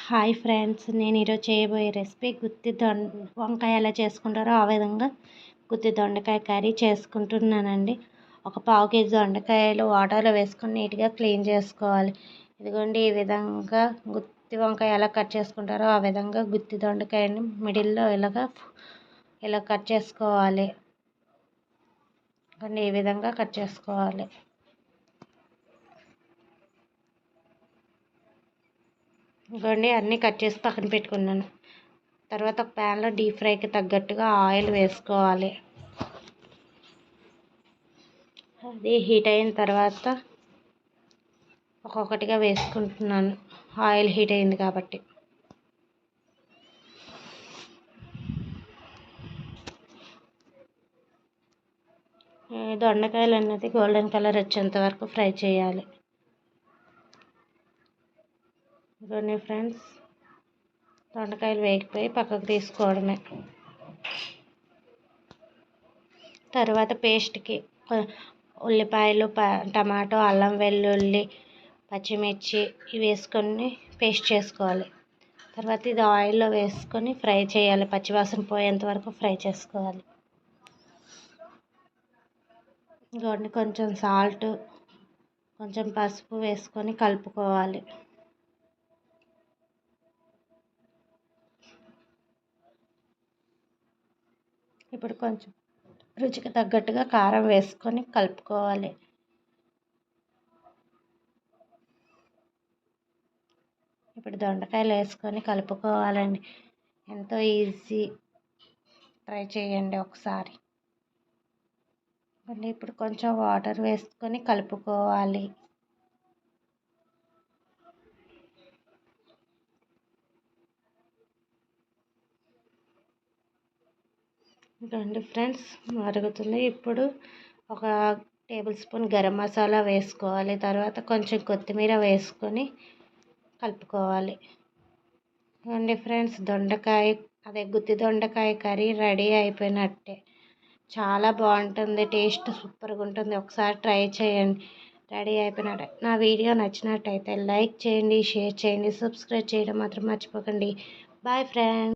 Hi friends, నేను ఈరోజు చేయబోయే రెసిపీ వంకాయ ఎలా చేసుకుంటారో ఆ విధంగా గుత్తి దొండకాయ కర్రీ చేసుకుంటున్నానండి. ఒక పావు కేజీ దొండకాయలు వాటర్లో వేసుకొని నీట్గా క్లీన్ చేసుకోవాలి. ఇదిగోండి, ఈ విధంగా గుత్తి వంకాయ ఎలా కట్ చేసుకుంటారో ఆ విధంగా గుత్తి దొండకాయని మిడిల్లో ఇలా కట్ చేసుకోవాలి. ఈ విధంగా కట్ చేసుకోవాలి. ఇవ్వండి, అన్నీ కట్ చేసి పక్కన పెట్టుకున్నాను. తర్వాత ఒక ప్యాన్లో డీప్ ఫ్రైకి తగ్గట్టుగా ఆయిల్ వేసుకోవాలి. అది హీట్ అయిన తర్వాత ఒక్కొక్కటిగా వేసుకుంటున్నాను. ఆయిల్ హీట్ అయింది కాబట్టి. దొండకాయలు అన్నది గోల్డెన్ కలర్ వచ్చేంత వరకు ఫ్రై చేయాలి. ఇవన్నీ ఫ్రెండ్స్, దొండకాయలు వేగిపోయి పక్కకు తీసుకోవడమే. తర్వాత పేస్ట్కి ఉల్లిపాయలు, టమాటో, అల్లం వెల్లుల్లి, పచ్చిమిర్చి ఇవి వేసుకొని పేస్ట్ చేసుకోవాలి. తర్వాత ఇది ఆయిల్లో వేసుకొని ఫ్రై చేయాలి. పచ్చివాసన పోయేంత వరకు ఫ్రై చేసుకోవాలి. ఇంకోటి కొంచెం సాల్ట్, కొంచెం పసుపు వేసుకొని కలుపుకోవాలి. ఇప్పుడు కొంచెం రుచికి తగ్గట్టుగా కారం వేసుకొని కలుపుకోవాలి. ఇప్పుడు దొండకాయలు వేసుకొని కలుపుకోవాలండి. ఎంతో ఈజీ, ట్రై చేయండి ఒకసారి. మళ్ళీ ఇప్పుడు కొంచెం వాటర్ వేసుకొని కలుపుకోవాలి. ఇదండి ఫ్రెండ్స్, మరుగుతుంది. ఇప్పుడు ఒక టేబుల్ స్పూన్ గరం మసాలా వేసుకోవాలి. తర్వాత కొంచెం కొత్తిమీర వేసుకొని కలుపుకోవాలి. ఇదండి ఫ్రెండ్స్, గుత్తి దొండకాయ కర్రీ రెడీ అయిపోయినట్టే. చాలా బాగుంటుంది, టేస్ట్ సూపర్గా ఉంటుంది. ఒకసారి ట్రై చేయండి. రెడీ అయిపోయినట్టే. నా వీడియో నచ్చినట్టయితే లైక్ చేయండి, షేర్ చేయండి, సబ్స్క్రైబ్ చేయడం మాత్రం మర్చిపోకండి. Bye friends.